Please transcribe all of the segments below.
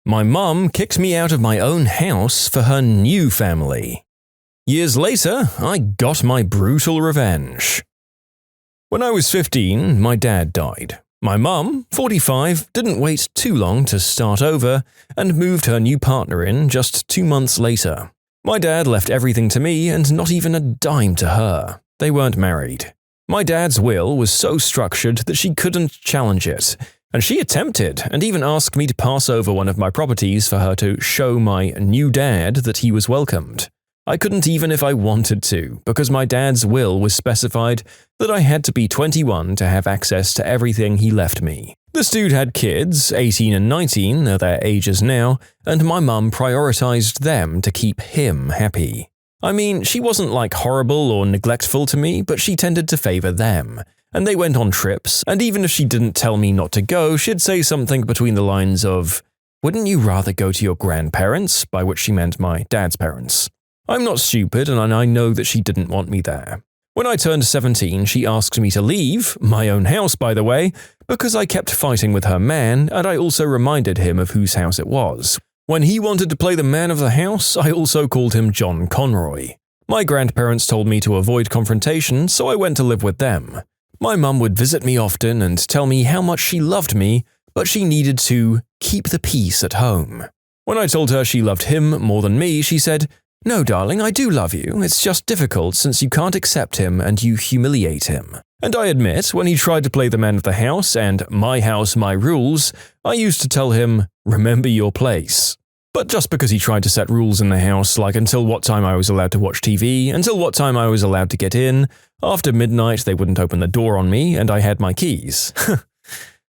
My mum kicked me out of my own house for her new family. Years later, I got my brutal revenge. When I was 15, my dad died. My mum, 45, didn't wait too long to start over and moved her new partner in just 2 months later. My dad left everything to me and not even a dime to her. They weren't married. My dad's will was so structured that she couldn't challenge it, and she attempted and even asked me to pass over one of my properties for her to show my new dad that he was welcomed. I couldn't even if I wanted to, because my dad's will was specified that I had to be 21 to have access to everything he left me. This dude had kids, 18 and 19, are their ages now, and my mum prioritized them to keep him happy. I mean, she wasn't like horrible or neglectful to me, but she tended to favor them. And they went on trips, and even if she didn't tell me not to go, she'd say something between the lines of, "Wouldn't you rather go to your grandparents?" by which she meant my dad's parents. I'm not stupid, and I know that she didn't want me there. When I turned 17, she asked me to leave, my own house by the way, because I kept fighting with her man, and I also reminded him of whose house it was. When he wanted to play the man of the house, I also called him John Conroy. My grandparents told me to avoid confrontation, so I went to live with them. My mum would visit me often and tell me how much she loved me, but she needed to keep the peace at home. When I told her she loved him more than me, she said, "No, darling, I do love you. It's just difficult since you can't accept him and you humiliate him." And I admit, when he tried to play the man of the house and my house, my rules, I used to tell him, "Remember your place." But just because he tried to set rules in the house, like until what time I was allowed to watch TV, until what time I was allowed to get in, after midnight they wouldn't open the door on me and I had my keys.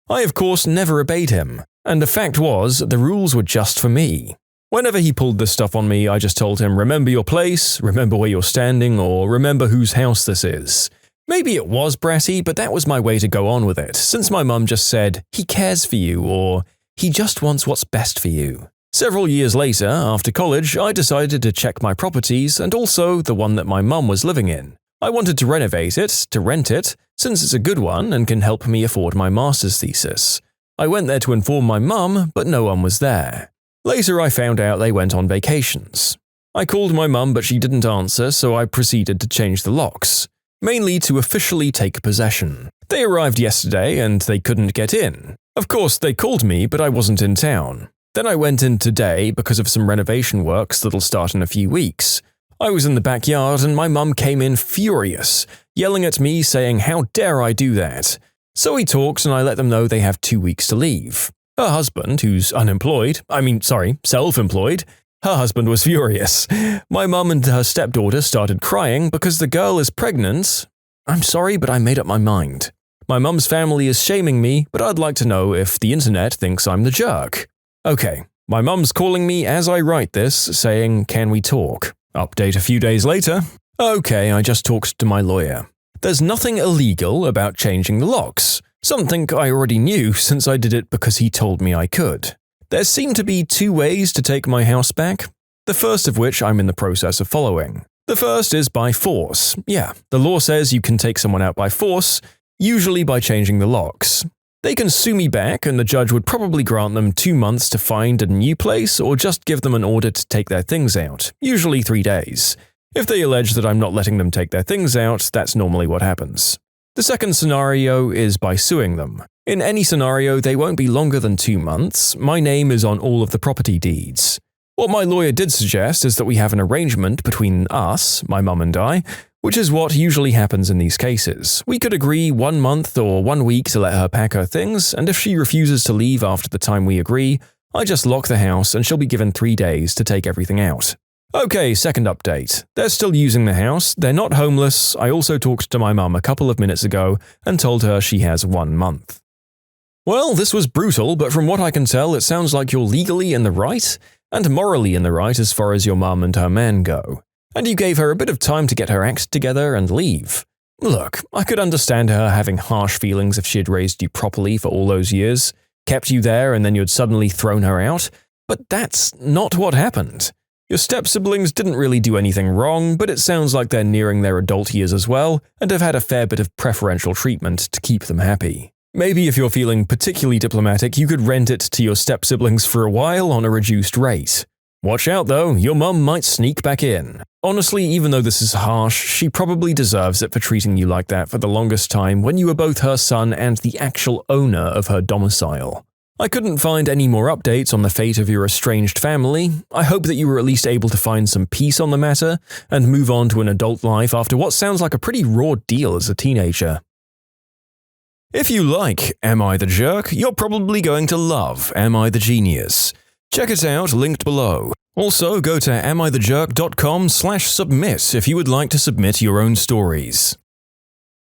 I of course never obeyed him, and the fact was the rules were just for me. Whenever he pulled this stuff on me, I just told him, "Remember your place, remember where you're standing, or remember whose house this is." Maybe it was bratty, but that was my way to go on with it, since my mum just said, "He cares for you," or "He just wants what's best for you." Several years later, after college, I decided to check my properties and also the one that my mum was living in. I wanted to renovate it, to rent it, since it's a good one and can help me afford my master's thesis. I went there to inform my mum, but no one was there. Later I found out they went on vacations. I called my mum, but she didn't answer, so I proceeded to change the locks, mainly to officially take possession. They arrived yesterday and they couldn't get in. Of course, they called me, but I wasn't in town. Then I went in today because of some renovation works that'll start in a few weeks. I was in the backyard and my mum came in furious, yelling at me saying how dare I do that. So we talked and I let them know they have 2 weeks to leave. Her husband, who's self-employed, her husband was furious. My mum and her stepdaughter started crying because the girl is pregnant. I'm sorry, but I made up my mind. My mum's family is shaming me, but I'd like to know if the internet thinks I'm the jerk. Okay, my mum's calling me as I write this, saying, "Can we talk?" Update a few days later. Okay, I just talked to my lawyer. There's nothing illegal about changing the locks. Something I already knew since I did it because he told me I could. There seem to be 2 ways to take my house back, the first of which I'm in the process of following. The first is by force. Yeah, the law says you can take someone out by force, usually by changing the locks. They can sue me back and the judge would probably grant them 2 months to find a new place or just give them an order to take their things out, usually 3 days. If they allege that I'm not letting them take their things out, that's normally what happens. The second scenario is by suing them. In any scenario, they won't be longer than 2 months. My name is on all of the property deeds. What my lawyer did suggest is that we have an arrangement between us, my mum and I, which is what usually happens in these cases. We could agree 1 month or 1 week to let her pack her things, and if she refuses to leave after the time we agree, I just lock the house and she'll be given 3 days to take everything out. Okay, second update. They're still using the house, they're not homeless. I also talked to my mum a couple of minutes ago and told her she has 1 month. Well, this was brutal, but from what I can tell, it sounds like you're legally in the right and morally in the right as far as your mum and her man go. And you gave her a bit of time to get her act together and leave. Look, I could understand her having harsh feelings if she had raised you properly for all those years, kept you there and then you'd suddenly thrown her out, but that's not what happened. Your step-siblings didn't really do anything wrong, but it sounds like they're nearing their adult years as well and have had a fair bit of preferential treatment to keep them happy. Maybe if you're feeling particularly diplomatic, you could rent it to your step-siblings for a while on a reduced rate. Watch out though, your mum might sneak back in. Honestly, even though this is harsh, she probably deserves it for treating you like that for the longest time when you were both her son and the actual owner of her domicile. I couldn't find any more updates on the fate of your estranged family. I hope that you were at least able to find some peace on the matter and move on to an adult life after what sounds like a pretty raw deal as a teenager. If you like Am I the Jerk, you're probably going to love Am I the Genius. Check it out, linked below. Also, go to amithejerk.com/submit if you would like to submit your own stories.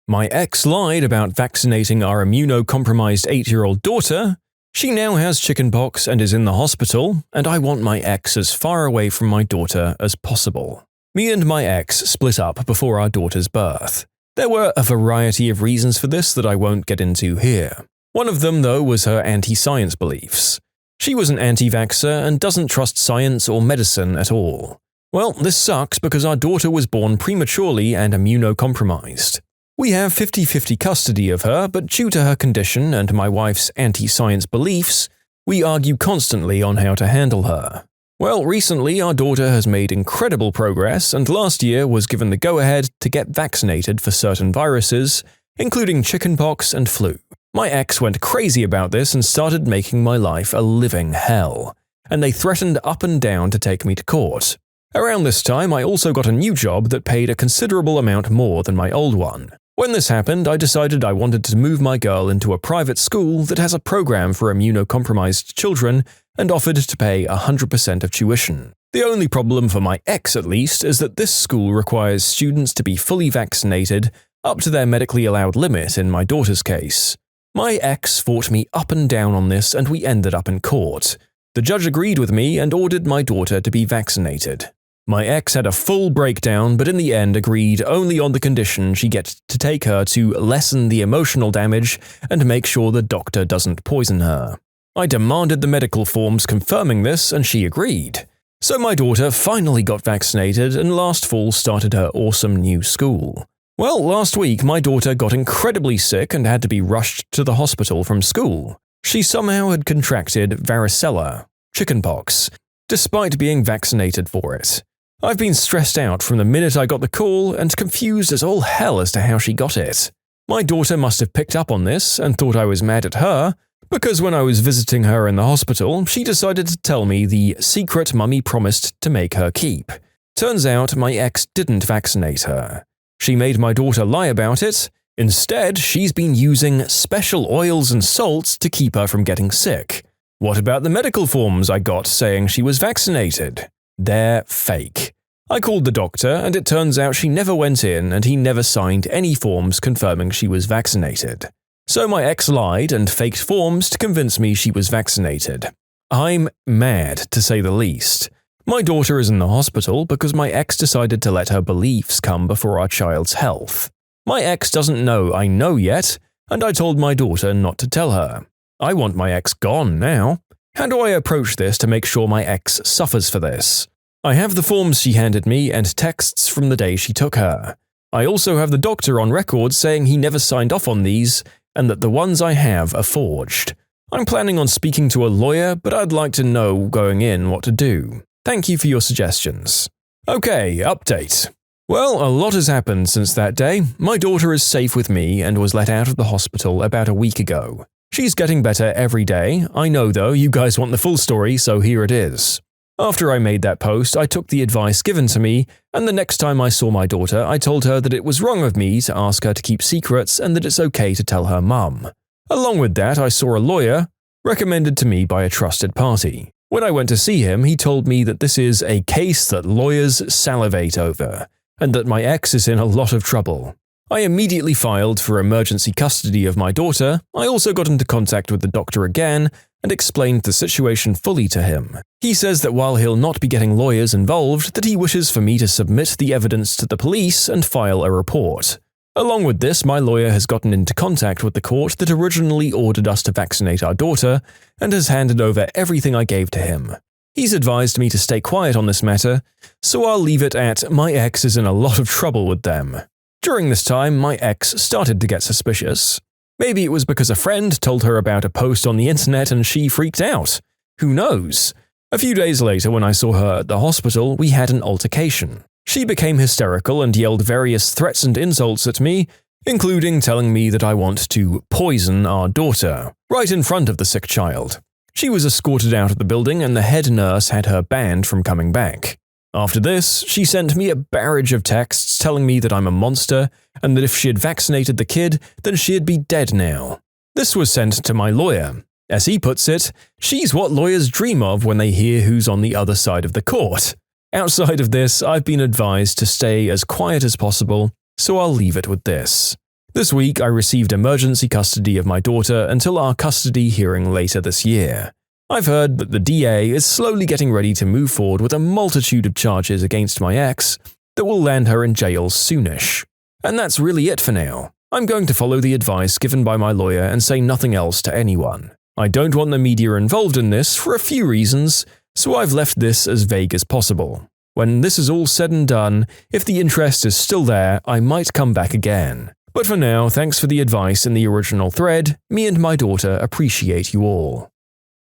My ex lied about vaccinating our immunocompromised 8-year-old daughter. She now has chickenpox and is in the hospital, and I want my ex as far away from my daughter as possible. Me and my ex split up before our daughter's birth. There were a variety of reasons for this that I won't get into here. One of them, though, was her anti-science beliefs. She was an anti-vaxxer and doesn't trust science or medicine at all. Well, this sucks because our daughter was born prematurely and immunocompromised. We have 50-50 custody of her, but due to her condition and my wife's anti-science beliefs, we argue constantly on how to handle her. Well, recently our daughter has made incredible progress and last year was given the go-ahead to get vaccinated for certain viruses, including chickenpox and flu. My ex went crazy about this and started making my life a living hell, and they threatened up and down to take me to court. Around this time, I also got a new job that paid a considerable amount more than my old one. When this happened, I decided I wanted to move my girl into a private school that has a program for immunocompromised children and offered to pay 100% of tuition. The only problem for my ex, at least, is that this school requires students to be fully vaccinated up to their medically allowed limit in my daughter's case. My ex fought me up and down on this and we ended up in court. The judge agreed with me and ordered my daughter to be vaccinated. My ex had a full breakdown, but in the end agreed only on the condition she gets to take her to lessen the emotional damage and make sure the doctor doesn't poison her. I demanded the medical forms confirming this and she agreed. So my daughter finally got vaccinated and last fall started her awesome new school. Well, last week my daughter got incredibly sick and had to be rushed to the hospital from school. She somehow had contracted varicella, chickenpox, despite being vaccinated for it. I've been stressed out from the minute I got the call and confused as all hell as to how she got it. My daughter must have picked up on this and thought I was mad at her, because when I was visiting her in the hospital, she decided to tell me the secret mummy promised to make her keep. Turns out my ex didn't vaccinate her. She made my daughter lie about it. Instead, she's been using special oils and salts to keep her from getting sick. What about the medical forms I got saying she was vaccinated? They're fake. I called the doctor and it turns out she never went in and he never signed any forms confirming she was vaccinated. So my ex lied and faked forms to convince me she was vaccinated. I'm mad, to say the least. My daughter is in the hospital because my ex decided to let her beliefs come before our child's health. My ex doesn't know I know yet, and I told my daughter not to tell her. I want my ex gone now. How do I approach this to make sure my ex suffers for this? I have the forms she handed me and texts from the day she took her. I also have the doctor on record saying he never signed off on these and that the ones I have are forged. I'm planning on speaking to a lawyer, but I'd like to know going in what to do. Thank you for your suggestions. Okay, update. Well, a lot has happened since that day. My daughter is safe with me and was let out of the hospital about a week ago. She's getting better every day. I know though, you guys want the full story, so here it is. After I made that post, I took the advice given to me, and the next time I saw my daughter, I told her that it was wrong of me to ask her to keep secrets and that it's okay to tell her mum. Along with that, I saw a lawyer, recommended to me by a trusted party. When I went to see him, he told me that this is a case that lawyers salivate over, and that my ex is in a lot of trouble. I immediately filed for emergency custody of my daughter. I also got into contact with the doctor again and explained the situation fully to him. He says that while he'll not be getting lawyers involved, that he wishes for me to submit the evidence to the police and file a report. Along with this, my lawyer has gotten into contact with the court that originally ordered us to vaccinate our daughter and has handed over everything I gave to him. He's advised me to stay quiet on this matter, so I'll leave it at my ex is in a lot of trouble with them. During this time, my ex started to get suspicious. Maybe it was because a friend told her about a post on the internet and she freaked out. Who knows? A few days later, when I saw her at the hospital, we had an altercation. She became hysterical and yelled various threats and insults at me, including telling me that I want to poison our daughter, right in front of the sick child. She was escorted out of the building and the head nurse had her banned from coming back. After this, she sent me a barrage of texts telling me that I'm a monster and that if she had vaccinated the kid, then she'd be dead now. This was sent to my lawyer. As he puts it, she's what lawyers dream of when they hear who's on the other side of the court. Outside of this, I've been advised to stay as quiet as possible, so I'll leave it with this. This week, I received emergency custody of my daughter until our custody hearing later this year. I've heard that the DA is slowly getting ready to move forward with a multitude of charges against my ex that will land her in jail soonish. And that's really it for now. I'm going to follow the advice given by my lawyer and say nothing else to anyone. I don't want the media involved in this for a few reasons, so I've left this as vague as possible. When this is all said and done, if the interest is still there, I might come back again. But for now, thanks for the advice in the original thread. Me and my daughter appreciate you all.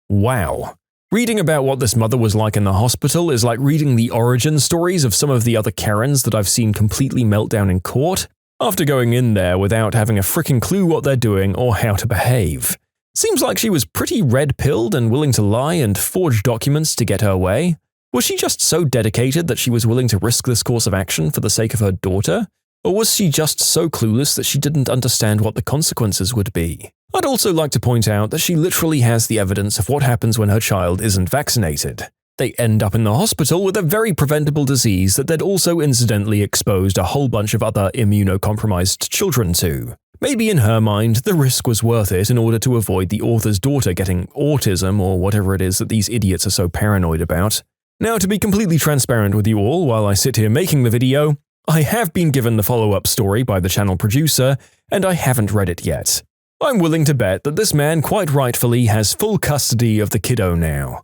Wow. Reading about what this mother was like in the hospital is like reading the origin stories of some of the other Karens that I've seen completely melt down in court, after going in there without having a freaking clue what they're doing or how to behave. Seems like she was pretty red-pilled and willing to lie and forge documents to get her way. Was she just so dedicated that she was willing to risk this course of action for the sake of her daughter? Or was she just so clueless that she didn't understand what the consequences would be? I'd also like to point out that she literally has the evidence of what happens when her child isn't vaccinated. They end up in the hospital with a very preventable disease that they'd also incidentally exposed a whole bunch of other immunocompromised children to. Maybe in her mind, the risk was worth it in order to avoid the author's daughter getting autism or whatever it is that these idiots are so paranoid about. Now, to be completely transparent with you all while I sit here making the video, I have been given the follow-up story by the channel producer, and I haven't read it yet. I'm willing to bet that this man quite rightfully has full custody of the kiddo now.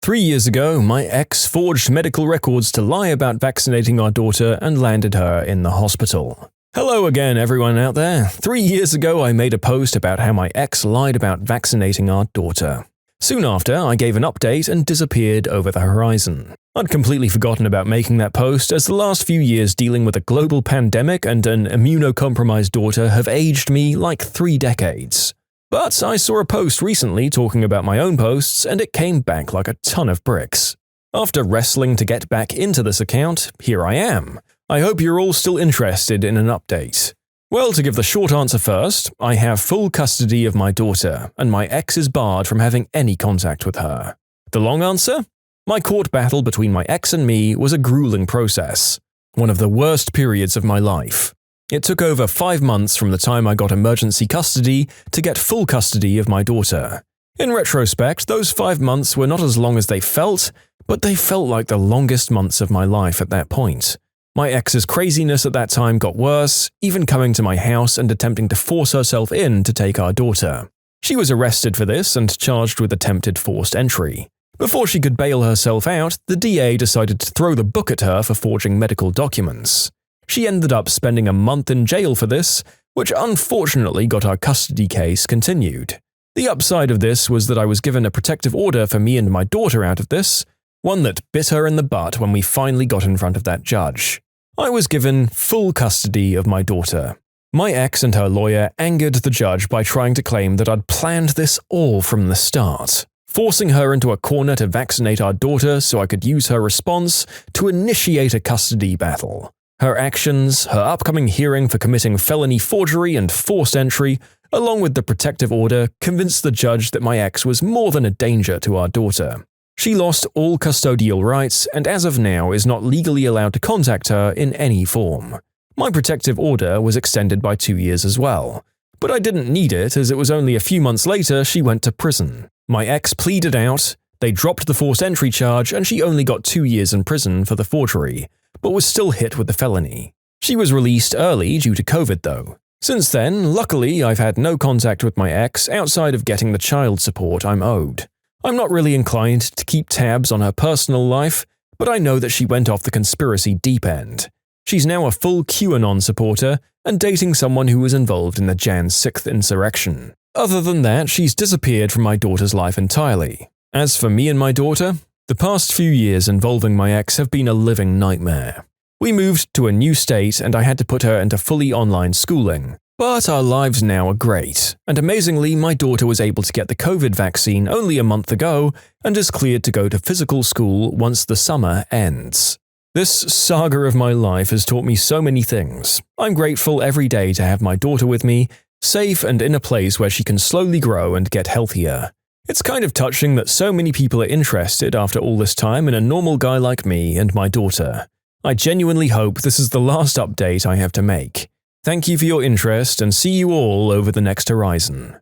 3 years ago, my ex forged medical records to lie about vaccinating our daughter and landed her in the hospital. Hello again, everyone out there. 3 years ago, I made a post about how my ex lied about vaccinating our daughter. Soon after, I gave an update and disappeared over the horizon. I'd completely forgotten about making that post, as the last few years dealing with a global pandemic and an immunocompromised daughter have aged me like 3 decades. But I saw a post recently talking about my own posts, and it came back like a ton of bricks. After wrestling to get back into this account, here I am. I hope you're all still interested in an update. Well, to give the short answer first, I have full custody of my daughter, and my ex is barred from having any contact with her. The long answer? My court battle between my ex and me was a grueling process. One of the worst periods of my life. It took over 5 months from the time I got emergency custody to get full custody of my daughter. In retrospect, those 5 months were not as long as they felt, but they felt like the longest months of my life at that point. My ex's craziness at that time got worse, even coming to my house and attempting to force herself in to take our daughter. She was arrested for this and charged with attempted forced entry. Before she could bail herself out, the DA decided to throw the book at her for forging medical documents. She ended up spending a month in jail for this, which unfortunately got our custody case continued. The upside of this was that I was given a protective order for me and my daughter out of this, one that bit her in the butt when we finally got in front of that judge. I was given full custody of my daughter. My ex and her lawyer angered the judge by trying to claim that I'd planned this all from the start, forcing her into a corner to vaccinate our daughter so I could use her response to initiate a custody battle. Her actions, her upcoming hearing for committing felony forgery and forced entry, along with the protective order, convinced the judge that my ex was more than a danger to our daughter. She lost all custodial rights and as of now is not legally allowed to contact her in any form. My protective order was extended by 2 years as well. But I didn't need it as it was only a few months later she went to prison. My ex pleaded out, they dropped the forced entry charge and she only got 2 years in prison for the forgery, but was still hit with the felony. She was released early due to COVID though. Since then, luckily I've had no contact with my ex outside of getting the child support I'm owed. I'm not really inclined to keep tabs on her personal life, but I know that she went off the conspiracy deep end. She's now a full QAnon supporter and dating someone who was involved in the Jan 6th insurrection. Other than that, she's disappeared from my daughter's life entirely. As for me and my daughter, the past few years involving my ex have been a living nightmare. We moved to a new state and I had to put her into fully online schooling. But our lives now are great, and amazingly, my daughter was able to get the COVID vaccine only a month ago and is cleared to go to physical school once the summer ends. This saga of my life has taught me so many things. I'm grateful every day to have my daughter with me, safe and in a place where she can slowly grow and get healthier. It's kind of touching that so many people are interested after all this time in a normal guy like me and my daughter. I genuinely hope this is the last update I have to make. Thank you for your interest and see you all over the next horizon.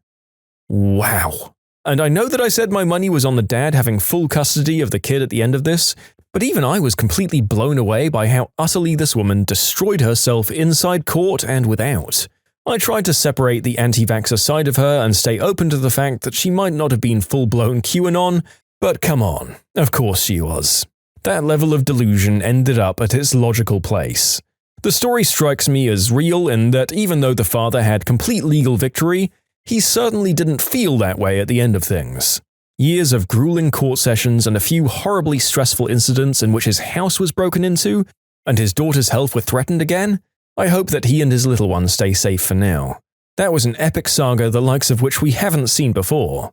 Wow. And I know that I said my money was on the dad having full custody of the kid at the end of this, but even I was completely blown away by how utterly this woman destroyed herself inside court and without. I tried to separate the anti-vaxxer side of her and stay open to the fact that she might not have been full-blown QAnon, but come on, of course she was. That level of delusion ended up at its logical place. The story strikes me as real in that even though the father had complete legal victory, he certainly didn't feel that way at the end of things. Years of grueling court sessions and a few horribly stressful incidents in which his house was broken into, and his daughter's health was threatened again. I hope that he and his little one stay safe for now. That was an epic saga the likes of which we haven't seen before.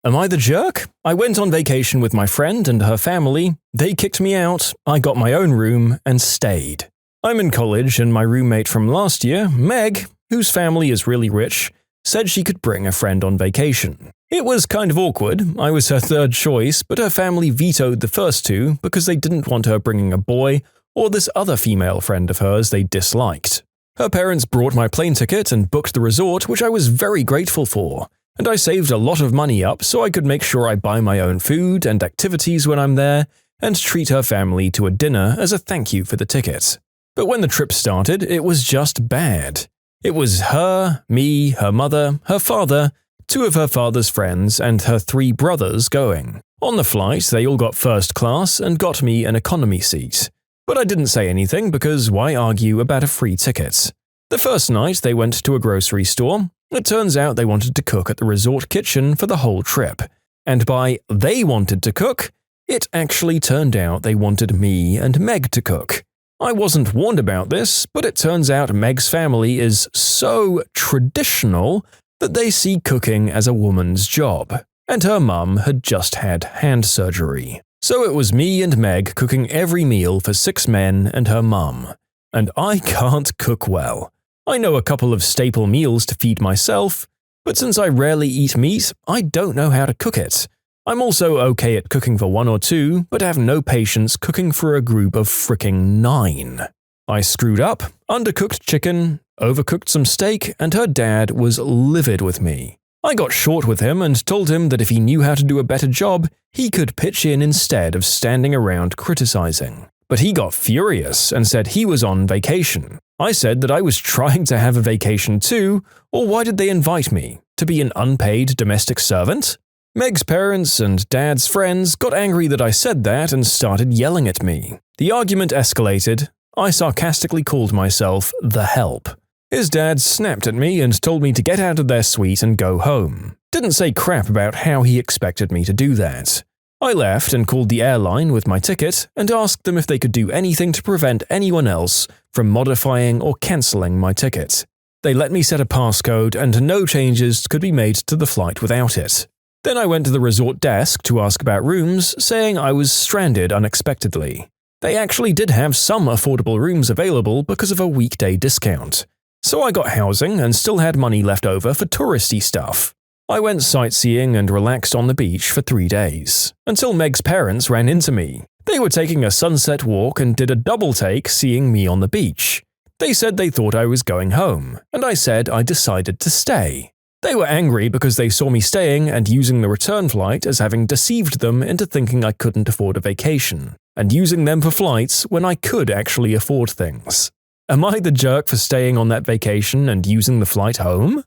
Am I the jerk? I went on vacation with my friend and her family, they kicked me out, I got my own room, and stayed. I'm in college and my roommate from last year, Meg, whose family is really rich, said she could bring a friend on vacation. It was kind of awkward, I was her third choice, but her family vetoed the first two because they didn't want her bringing a boy or this other female friend of hers they disliked. Her parents brought my plane ticket and booked the resort, which I was very grateful for, and I saved a lot of money up so I could make sure I buy my own food and activities when I'm there and treat her family to a dinner as a thank you for the ticket. But when the trip started, it was just bad. It was her, me, her mother, her father, two of her father's friends, and her three brothers going. On the flight, they all got first class and got me an economy seat. But I didn't say anything because why argue about a free ticket? The first night, they went to a grocery store. It turns out they wanted to cook at the resort kitchen for the whole trip. And by they wanted to cook, it actually turned out they wanted me and Meg to cook. I wasn't warned about this, but it turns out Meg's family is so traditional that they see cooking as a woman's job, and her mum had just had hand surgery. So it was me and Meg cooking every meal for 6 men and her mum. And I can't cook well. I know a couple of staple meals to feed myself, but since I rarely eat meat, I don't know how to cook it. I'm also okay at cooking for 1 or 2, but have no patience cooking for a group of fricking 9. I screwed up, undercooked chicken, overcooked some steak, and her dad was livid with me. I got short with him and told him that if he knew how to do a better job, he could pitch in instead of standing around criticizing. But he got furious and said he was on vacation. I said that I was trying to have a vacation too, or why did they invite me? To be an unpaid domestic servant? Meg's parents and Dad's friends got angry that I said that and started yelling at me. The argument escalated. I sarcastically called myself the help. His dad snapped at me and told me to get out of their suite and go home. Didn't say crap about how he expected me to do that. I left and called the airline with my ticket and asked them if they could do anything to prevent anyone else from modifying or cancelling my ticket. They let me set a passcode and no changes could be made to the flight without it. Then I went to the resort desk to ask about rooms, saying I was stranded unexpectedly. They actually did have some affordable rooms available because of a weekday discount. So I got housing and still had money left over for touristy stuff. I went sightseeing and relaxed on the beach for 3 days, until Meg's parents ran into me. They were taking a sunset walk and did a double take seeing me on the beach. They said they thought I was going home, and I said I decided to stay. They were angry because they saw me staying and using the return flight as having deceived them into thinking I couldn't afford a vacation, and using them for flights when I could actually afford things. Am I the jerk for staying on that vacation and using the flight home?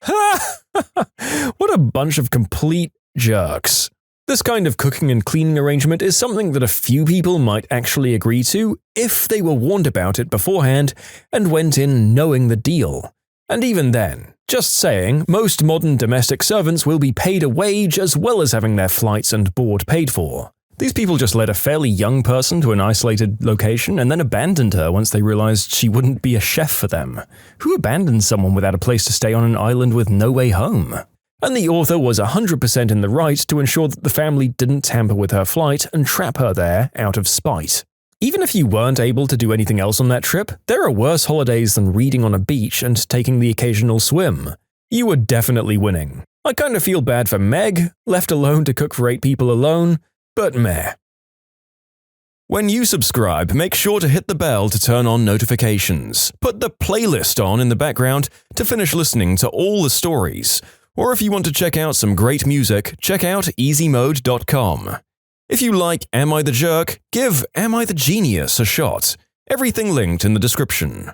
Ha! What a bunch of complete jerks. This kind of cooking and cleaning arrangement is something that a few people might actually agree to if they were warned about it beforehand and went in knowing the deal. And even then, just saying, most modern domestic servants will be paid a wage as well as having their flights and board paid for. These people just led a fairly young person to an isolated location and then abandoned her once they realized she wouldn't be a chef for them. Who abandons someone without a place to stay on an island with no way home? And the author was 100% in the right to ensure that the family didn't tamper with her flight and trap her there out of spite. Even if you weren't able to do anything else on that trip, there are worse holidays than reading on a beach and taking the occasional swim. You were definitely winning. I kinda feel bad for Meg, left alone to cook for 8 people alone, but meh. When you subscribe, make sure to hit the bell to turn on notifications. Put the playlist on in the background to finish listening to all the stories. Or if you want to check out some great music, check out easymode.com. If you like Am I the Jerk, give Am I the Genius a shot. Everything linked in the description.